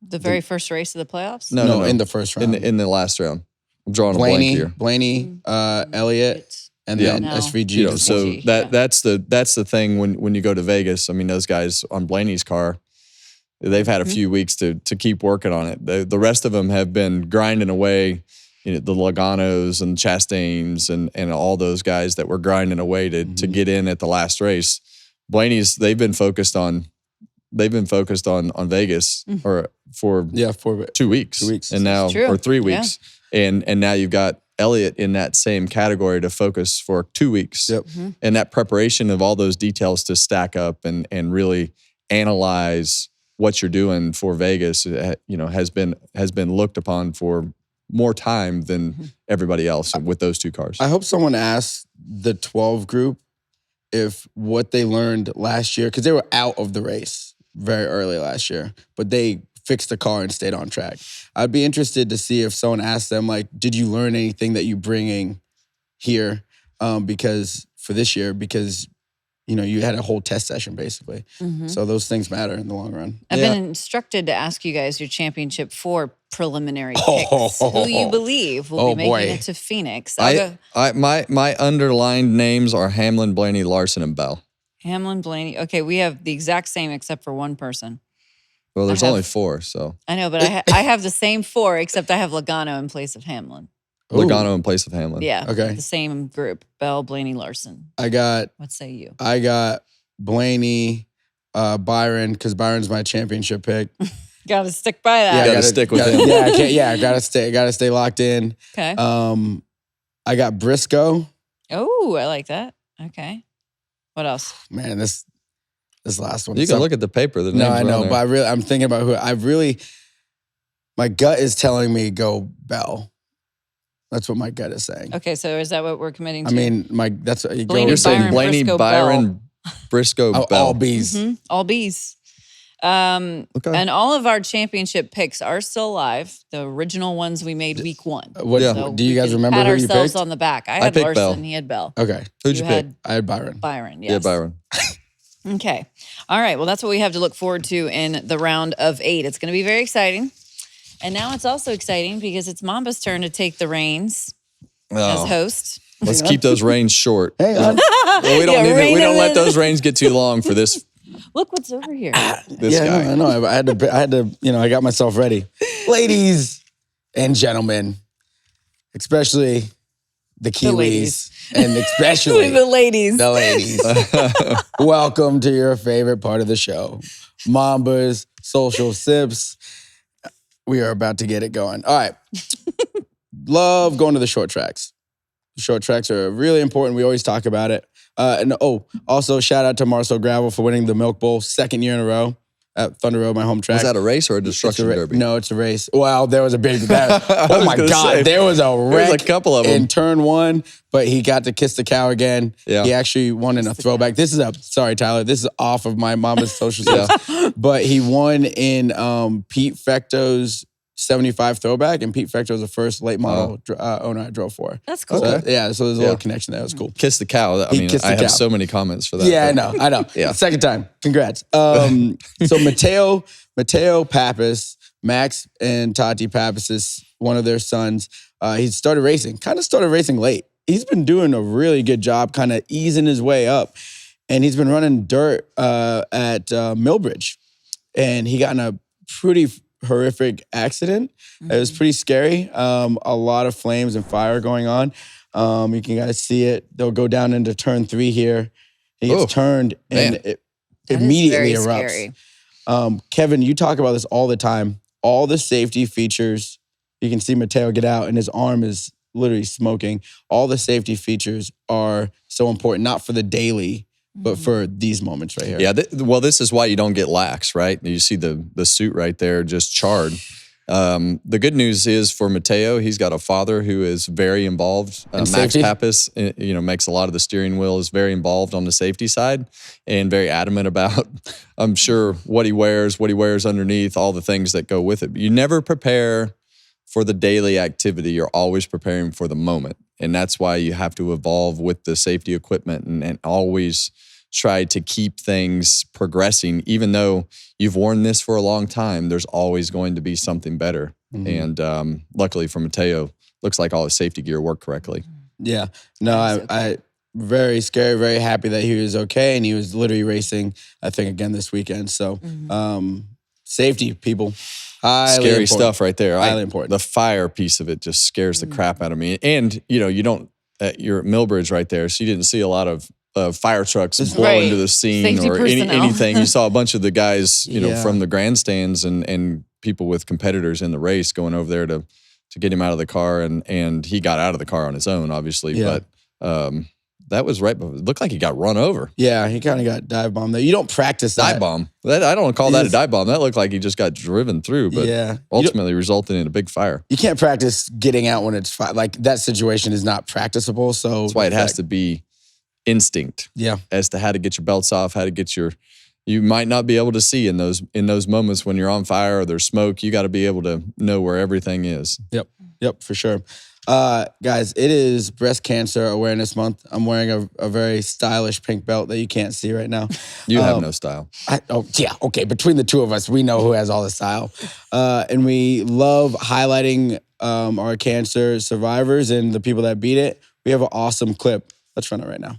The very first race of the playoffs? No, in the first round. In the last round. I'm drawing a blank here. Blaney, Elliott, and then SVG. So that's the thing when you go to Vegas. I mean, those guys on Blaney's car, they've had a few weeks to keep working on it. The rest of them have been grinding away. The Logano's and Chastains and all those guys that were grinding away to get in at the last race. Blaney's they've been focused on Vegas for 2 weeks. And now or 3 weeks. And now you've got Elliott in that same category to focus for 2 weeks. Yep. And that preparation of all those details to stack up and really analyze what you're doing for Vegas, has been looked upon for more time than everybody else with those 2 cars. I hope someone asks the 12 group if what they learned last year, because they were out of the race very early last year, but they fixed the car and stayed on track. I'd be interested to see if someone asked them, like, did you learn anything that you're bringing here because for this year? Because, you had a whole test session basically. So those things matter in the long run. I've been instructed to ask you guys your championship 4 preliminary picks. Who you believe will be making it to Phoenix. My underlined names are Hamlin, Blaney, Larson, and Bell. Hamlin, Blaney. Okay, we have the exact same except for one person. Well, there's only 4, so. I know, but I have the same 4, except I have Logano in place of Hamlin. Logano in place of Hamlin. Yeah. Okay. The same group. Bell, Blaney, Larson. What say you? I got Blaney, Byron, because Byron's my championship pick. Got to stick by that. Yeah, got to stick with him. I got to stay locked in. Okay. I got Briscoe. Oh, I like that. Okay. What else? Man, this last one. You can look at the paper. The names I know, there. but I'm thinking about my gut is telling me go Bell. That's what my gut is saying. Okay, so is that what we're committing to? I mean, You're saying Blaney, Byron, Briscoe, Bell. All B's. All B's. Okay. And all of our championship picks are still alive. The original ones we made week 1. Do you guys remember pat who you ourselves picked? on the back. I had picked Larson. Bell. He had Bell. Okay. Who'd you pick? I had Byron. Byron, yes. Yeah, Byron. Okay. All right. Well, that's what we have to look forward to in the round of 8. It's going to be very exciting. And now it's also exciting because it's Mamba's turn to take the reins as host. Let's keep those reins short. Hang on. Well, we don't let those reins get too long for this. Look what's over here. This guy. I know. I had to, I got myself ready. Ladies and gentlemen, especially the Kiwis, ladies. and especially the ladies. The ladies. Welcome to your favorite part of the show, Mamba's Social Sips. We are about to get it going. All right. Love going to the short tracks. The short tracks are really important. We always talk about it. Also shout out to Marcel Gravel for winning the Milk Bowl 2nd year in a row at Thunder Road, my home track. Was that a race or a destruction derby? No, it's a race. Wow, there was a big. Oh my God, there was a wreck. There was a couple of them in turn 1, but he got to kiss the cow again. Yeah. He actually won in a throwback. Sorry, Tyler. This is off of my Mama's social stuff. But he won in Pete Fecto's 75 throwback, and Pete Fecto was the first late model owner I drove for. That's cool. So, so there's a little connection there. That was cool. Kiss the cow. I have so many comments for that. Yeah, I know. Yeah. Second time. Congrats. So Mateo Pappas, Max and Tati Pappas' one of their sons, he started racing late. He's been doing a really good job kind of easing his way up. And he's been running dirt at Millbridge. And he got in a pretty horrific accident. It was pretty scary. A lot of flames and fire going on. You can guys see it. They'll go down into turn 3 here. He gets turned and it immediately erupts. Kevin, you talk about this all the time. All the safety features. You can see Mateo get out and his arm is literally smoking. All the safety features are so important, not for the daily, but for these moments right here. Yeah, well, this is why you don't get lax, right? You see the suit right there just charred. The good news is for Mateo, he's got a father who is very involved. Max Pappas, makes a lot of the steering wheel, is very involved on the safety side and very adamant about, I'm sure, what he wears underneath, all the things that go with it. But you never prepare for the daily activity. You're always preparing for the moment. And that's why you have to evolve with the safety equipment and always try to keep things progressing. Even though you've worn this for a long time, there's always going to be something better. And luckily for Mateo, looks like all his safety gear worked correctly. Yeah. No, I very scary, very happy that he was okay. And he was literally racing, I think, again this weekend. So safety, people. Scary stuff right there. Highly important. The fire piece of it just scares the crap out of me. And, you don't, you're at Millbridge right there, so you didn't see a lot of fire trucks blow into the scene Safety or anything. You saw a bunch of the guys, from the grandstands and people with competitors in the race going over there to get him out of the car. And he got out of the car on his own, obviously. But that was right. It looked like he got run over. Yeah, he kind of got dive bombed there. You don't practice that. Dive bomb. I don't call that a dive bomb. That looked like he just got driven through, but ultimately resulted in a big fire. You can't practice getting out when it's like that situation is not practicable. So that's why it has to be instinct. Yeah, as to how to get your belts off, how to get you might not be able to see in those moments when you're on fire or there's smoke. You got to be able to know where everything is. Yep, for sure. Guys, it is Breast Cancer Awareness Month. I'm wearing a very stylish pink belt that you can't see right now. You have no style. Okay. Between the two of us, we know who has all the style. And we love highlighting our cancer survivors and the people that beat it. We have an awesome clip. Let's run it right now.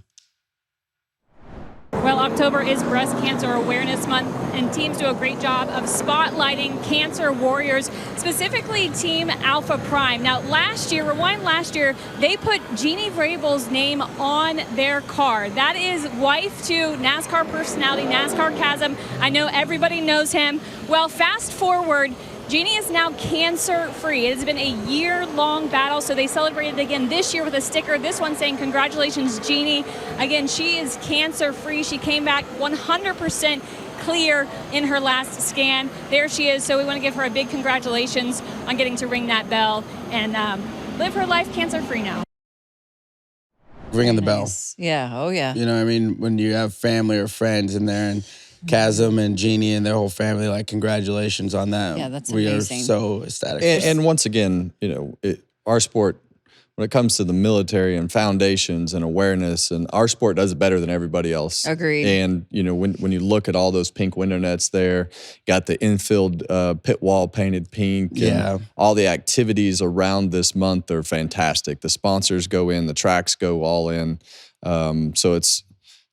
Well, October is Breast Cancer Awareness Month, and teams do a great job of spotlighting cancer warriors, specifically Team Alpha Prime. Now, rewind last year, they put Jeannie Vrabel's name on their car. That is wife to NASCAR personality, NASCAR Chasm. I know everybody knows him. Well, fast forward, Jeannie is now cancer-free. It has been a year-long battle, so they celebrated again this year with a sticker. This one saying, "Congratulations, Jeannie." Again, she is cancer-free. She came back 100% clear in her last scan. There she is, so we want to give her a big congratulations on getting to ring that bell and live her life cancer-free now. Ringing the bell. Yeah, oh yeah. You know what I mean? When you have family or friends in there and Chasm and Jeannie and their whole family, like, congratulations on that. Yeah, that's amazing. We are so ecstatic. And once again, our sport, when it comes to the military and foundations and awareness, and our sport does it better than everybody else. Agreed. And, when you look at all those pink window nets there, got the infield pit wall painted pink. Yeah. And all the activities around this month are fantastic. The sponsors go in, the tracks go all in. So it's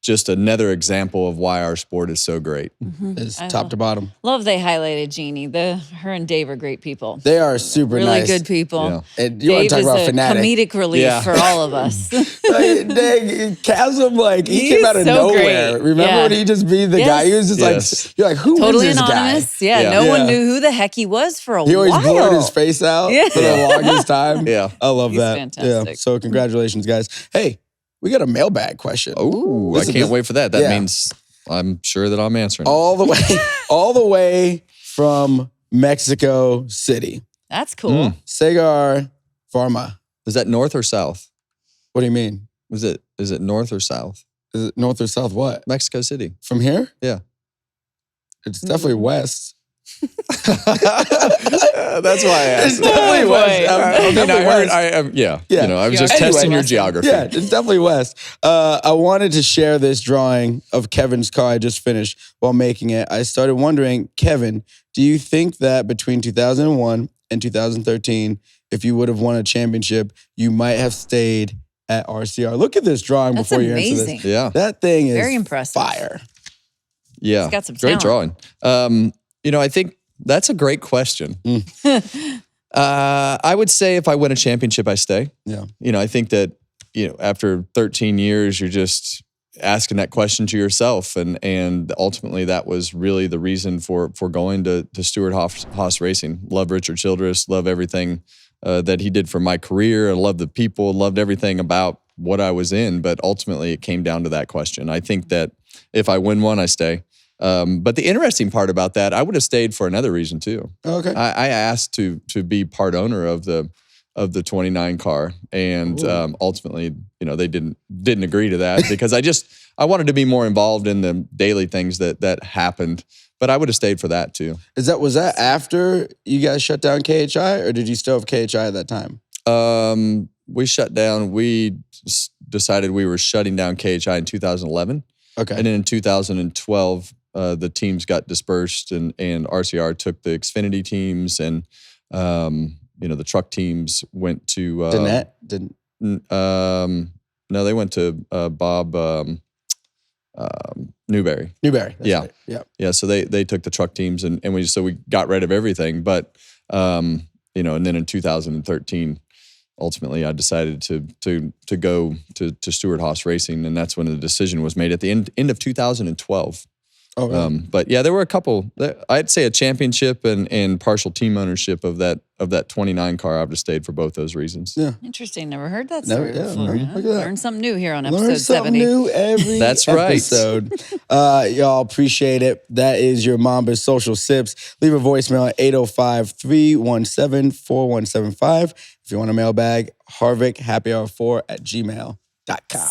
just another example of why our sport is so great. It's top to bottom. Love they highlighted Jeannie. Her and Dave are great people. They are super really nice. good people. Yeah. And you want Dave to talk about is a fanatic. comedic relief for all of us. Dang, Chasm, he came out of so nowhere. great. Remember when he just be the guy? He was just like, you're like, who totally is this anonymous. guy? Yeah, no one knew who the heck he was for a while. He always blurred his face out for the longest time. Yeah. I love that. Fantastic. Yeah. So congratulations, guys. Hey, we got a mailbag question. Oh, I can't wait for that. That means I'm sure that I'm answering all the way from Mexico City. That's cool. Segar Pharma. Is that north or south? What do you mean? Is it north or south? Is it north or south? What? Mexico City. From here? Yeah. It's definitely west. That's why I asked. It's definitely west. I was just testing your geography. Yeah, it's definitely west. I wanted to share this drawing of Kevin's car I just finished while making it. I started wondering, Kevin, do you think that between 2001 and 2013, if you would have won a championship, you might have stayed at RCR? Look at this drawing before you answer this. Yeah. That thing is very impressive. Fire. Yeah. It's got some great talent. drawing. I think that's a great question. I would say if I win a championship, I stay. Yeah. I think that after 13 years, you're just asking that question to yourself. And ultimately that was really the reason for going to Stewart Haas Racing. Love Richard Childress, love everything that he did for my career. I love the people, loved everything about what I was in, but ultimately it came down to that question. I think that if I win one, I stay. But the interesting part about that, I would have stayed for another reason too. Okay. I asked to be part owner of the 29 car, and ultimately, they didn't agree to that because I wanted to be more involved in the daily things that happened. But I would have stayed for that too. Was that after you guys shut down KHI, or did you still have KHI at that time? We shut down. We decided we were shutting down KHI in 2011. Okay. And then in 2012, the teams got dispersed, and RCR took the Xfinity teams, and the truck teams went to Didn't. no, they went to Bob Newberry. Newberry. That's Yeah. right. Yeah. Yeah, so they took the truck teams, and we got rid of everything. But and then in 2013, ultimately I decided to go to Stewart Haas Racing, and that's when the decision was made at the end of 2012. Oh, really? But yeah, there were a couple. I'd say a championship and partial team ownership of that 29 car. I would have stayed for both those reasons. Yeah. Interesting. Never heard that story Never- yeah, before. look Huh? at that. Learn something new here on episode Learn something 70. new every That's right. episode. Y'all appreciate it. That is your Mamba Social Sips. Leave a voicemail at 805-317-4175. If you want a mailbag, Harvick happyhour4@gmail.com.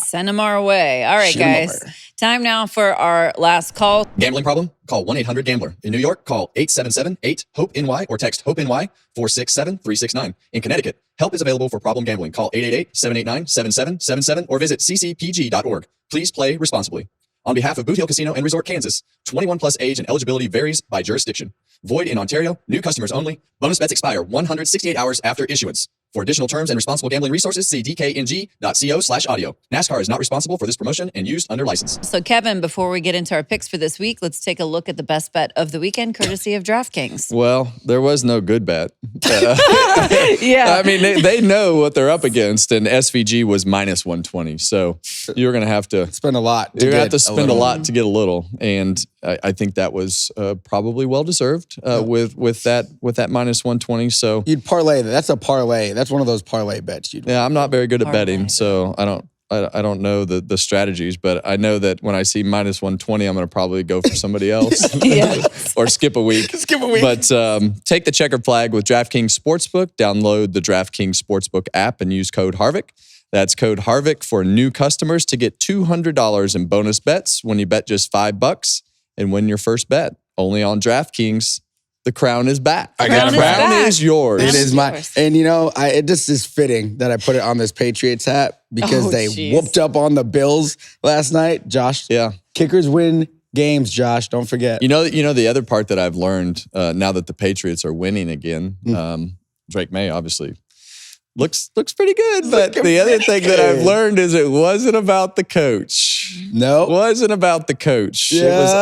Send them our way. All right, Shoot 'em guys. over. Time now for our last call. Gambling problem? Call 1-800-GAMBLER. In New York, call 877-8-HOPE-NY or text HOPE-NY 467-369. In Connecticut, help is available for problem gambling. Call 888-789-7777 or visit ccpg.org. Please play responsibly. On behalf of Boot Hill Casino and Resort, Kansas, 21 plus age and eligibility varies by jurisdiction. Void in Ontario. New customers only. Bonus bets expire 168 hours after issuance. For additional terms and responsible gambling resources, see dkng.co/audio. NASCAR is not responsible for this promotion and used under license. So, Kevin, before we get into our picks for this week, let's take a look at the best bet of the weekend, courtesy of DraftKings. Well, there was no good bet. Yeah. I mean, they know what they're up against, and SVG was minus 120. So you're going to have to Spend a lot. You're going to have to get a spend a little. lot to get a little, and I think that was probably well deserved with that minus 120. So You'd parlay that. That's a parlay. That's one of those parlay bets you'd yeah, I'm not very good at Parlay. betting, so I don't know the strategies, but I know that when I see minus 120, I'm going to probably go for somebody else Yeah. or skip a week. Skip a week. But take the checkered flag with DraftKings Sportsbook. Download the DraftKings Sportsbook app and use code Harvick. That's code Harvick for new customers to get $200 in bonus bets when you bet just $5 and win your first bet. Only on DraftKings. The crown is back. I got Crown it is back. back. Crown is yours. It That's is my, yours. and it just is fitting that I put it on this Patriots hat because Oh, they geez. whooped up on the Bills last night. Josh, Yeah. kickers win games, Josh. Don't forget. You know the other part that I've learned now that the Patriots are winning again. Drake May obviously looks pretty good, but the other thing that I've learned is it wasn't about the coach. No. It wasn't about the coach. It Yeah, was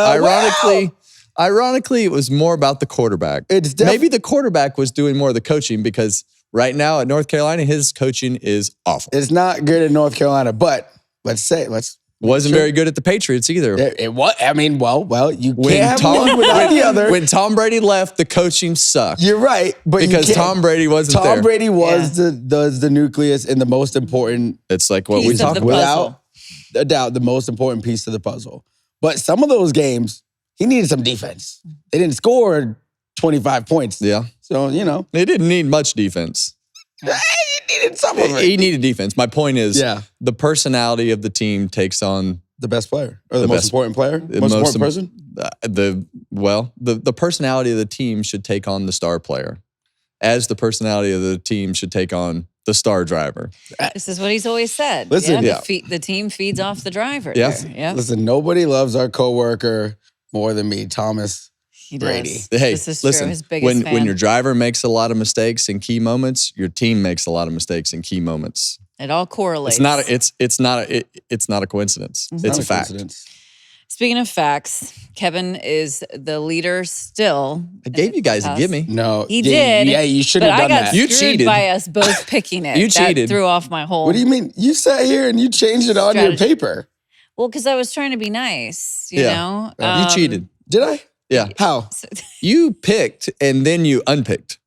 ironically, it was more about the quarterback. It's Maybe the quarterback was doing more of the coaching because right now at North Carolina, his coaching is awful. It's not good in North Carolina, but Wasn't very good at the Patriots either. it was. I mean, well, you When can't have Tom- one without the other. When Tom Brady left, the coaching sucked. You're right, but Because you can't- Tom Brady wasn't there. Tom Brady was the nucleus and the most important, It's like what we Piece of talked the about. puzzle. without a doubt, the most important piece of the puzzle. But some of those games, he needed some defense. They didn't score 25 points. Yeah. So, They didn't need much defense. he needed some of it. He needed defense. My point is Yeah. the personality of the team takes on The best player or the, The most best- important player? the Most most important person? the personality of the team should take on the star player, as the personality of the team should take on the star driver. This is what he's always said. Listen, yeah, the team feeds off the driver. Yeah. there. Yeah. Listen, nobody loves our coworker more than me, Thomas. He Brady. does. Hey, This is listen, true. His biggest fan. when your driver makes a lot of mistakes in key moments, your team makes a lot of mistakes in key moments. It all correlates. It's not a coincidence. It's Not a fact. coincidence. Speaking of facts, Kevin is the leader still. I gave you guys a gimme. No. He did. Yeah, you should But have I done got that. You screwed cheated. by us both picking it. You That cheated. threw off my whole. What do you mean? You sat here and you changed it on your Strategy. paper. Well, because I was trying to be nice, you Yeah. know? You cheated. Did I? Yeah. How? You picked and then you unpicked.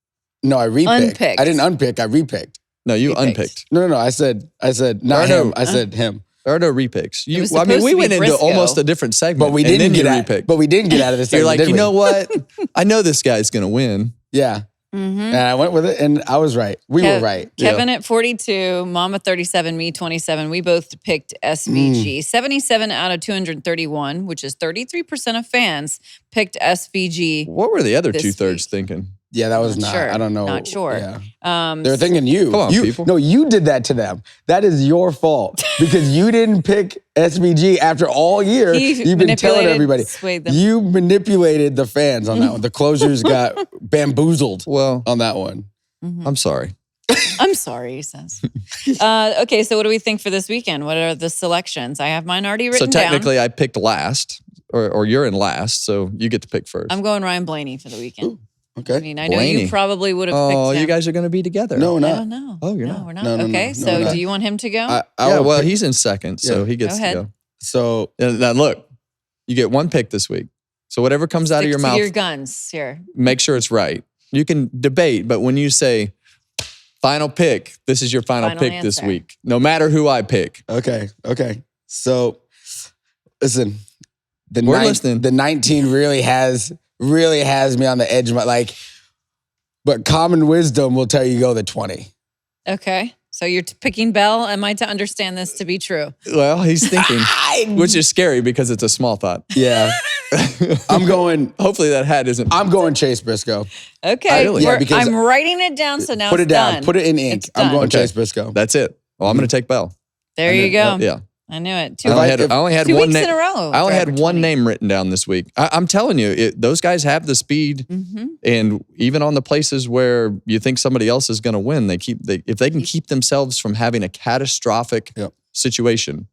No, I repicked. Unpicked. I didn't unpick. I repicked. No, you Repicked. unpicked. No. I said not Or no. him. I said him. There are no repicks. was We supposed to went be into Briscoe. almost a different segment. But we and didn't then get you out. repicked. But we didn't get out of this. You're segment, like, did you we? know what? I know this guy's gonna win. Yeah. Mm-hmm. And I went with it, and I was right. We were right. Kevin at 42, Mama 37, me 27. We both picked SVG. 77 out of 231, which is 33% of fans picked SVG. What were the other This 2/3 week. thinking? Yeah, that was Not not. sure. I don't know. Not sure. Yeah. They were thinking you. Come on, you, people. No, you did that to them. That is your fault because you didn't pick SVG after all year. He You've been telling manipulated, everybody. swayed them. You manipulated the fans on that one. The closers got bamboozled Well, on that one. I'm sorry. I'm sorry, he says. Okay, so what do we think for this weekend? What are the selections? I have mine already So written down. technically, I picked last, or you're in last, so you get to pick first. I'm going Ryan Blaney for the weekend. Ooh, okay. I mean, I know Blaney. you probably would have Oh, picked him. you guys are going to be together. No, we're I not. don't know. Oh, you're no, not. we're not. No, no, okay, no, so we're not. do you want him to go? I Yeah, will well, pick- he's in second, so Yeah. he gets Go ahead. to go. so And now look, you get one pick this week. So whatever comes out of Stick your to mouth, your guns here. make sure it's right. You can debate, but when you say final pick, this is your final Final pick this answer. week, no matter who I pick. okay. So listen, We're listening. The 19 really has me on the edge of my but common wisdom will tell you go the 20. Okay, so you're picking Bell. Am I to understand this to be true? Well, he's thinking, which is scary because it's a small thought. Yeah. I'm going Chase Briscoe. Okay, Really? Yeah, because- I'm writing it down. So now Put it's it down. done. Put it in ink. It's I'm done. going Okay. Chase Briscoe. That's it. Well, I'm going to take Bell. There you go. Yeah. I knew it. I only had 2 one weeks name. in a row. I only for had over one 20. name written down this week. I'm telling you, those guys have the speed, and even on the places where you think somebody else is going to win, if they can keep themselves from having a catastrophic situation,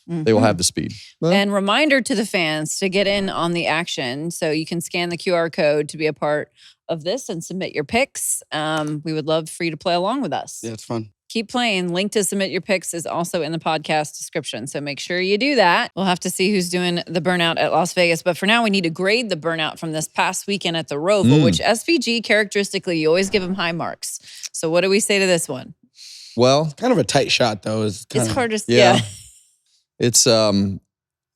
they will have the speed. And reminder to the fans to get in on the action. So you can scan the QR code to be a part of this and submit your picks. We would love for you to play along with us. Yeah, it's fun. Keep playing. Link to submit your picks is also in the podcast description. So make sure you do that. We'll have to see who's doing the burnout at Las Vegas. But for now, we need to grade the burnout from this past weekend at the ROVAL, which SVG characteristically, you always give them high marks. So what do we say to this one? Well, Kind of a tight shot though. It's Kind of, hard to yeah. It's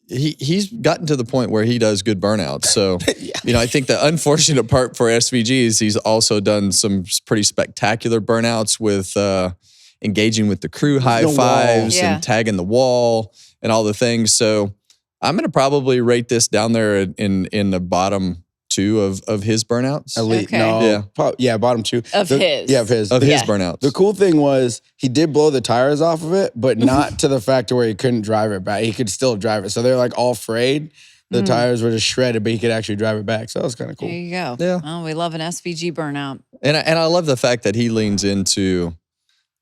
he's gotten to the point where he does good burnouts. So, I think the unfortunate part for SVG is he's also done some pretty spectacular burnouts with engaging with the crew high wall. fives Yeah. and tagging the wall and all the things. So I'm going to probably rate this down there in the bottom 2 of his burnouts. elite. Okay. No. Yeah. Bottom 2. Of his. Yeah, of his. Of The- his Yeah. burnouts. The cool thing was he did blow the tires off of it, but not to the fact to where he couldn't drive it back. He could still drive it. So they're like all frayed. The tires were just shredded, but he could actually drive it back. So that was kind of cool. There you go. Yeah. Oh, we love an SVG burnout. And I love the fact that he leans into,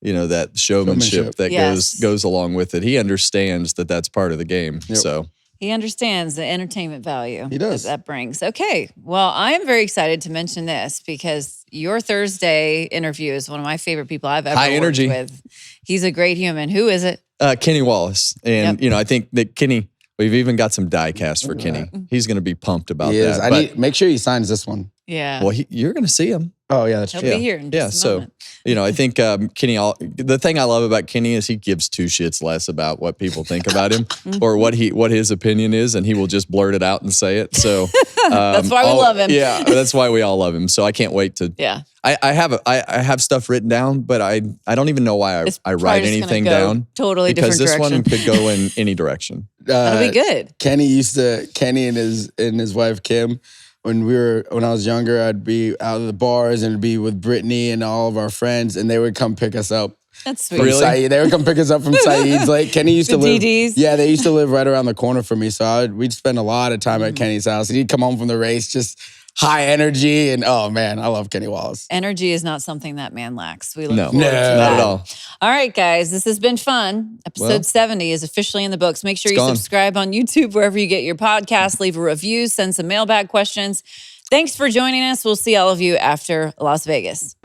that showmanship that Yes. goes along with it. He understands that that's part of the game. Yep. So He understands the entertainment value He does. that brings. Okay. Well, I am very excited to mention this because your Thursday interview is one of my favorite people I've ever High worked energy. with. He's a great human. Who is it? Kenny Wallace. And, I think that Kenny, we've even got some die cast for Kenny. He's going to be pumped about He is. that. But, Make sure he signs this one. Yeah. well, you're going to see him. Oh, yeah, that's He'll true. be here in just a so, moment. I think Kenny, the thing I love about Kenny is he gives 2 shits less about what people think about him or what his opinion is, and he will just blurt it out and say it. So That's why we love him. Yeah, that's why we all love him. So I can't wait to. Yeah. I have stuff written down, but I don't even know why It's I probably write just gonna anything go down. totally because different this direction. one could go in any direction. That'll be good. Kenny and his wife Kim, when I was younger, I'd be out of the bars and it'd be with Brittany and all of our friends, and they would come pick us up. That's From sweet. Really? Saeed. They would come pick us up from Saeed's. Like Kenny used to The live. DDs? Yeah, they used to live right around the corner from me. So we'd spend a lot of time at Kenny's house, and he'd come home from the race just high energy, and oh man, I love Kenny Wallace. Energy is not something that man lacks. We look No, forward to not that. at all. All right, guys, this has been fun. Episode Well, 70 is officially in the books. Make sure it's you gone. subscribe on YouTube, wherever you get your podcasts. Leave a review, send some mailbag questions. Thanks for joining us. We'll see all of you after Las Vegas.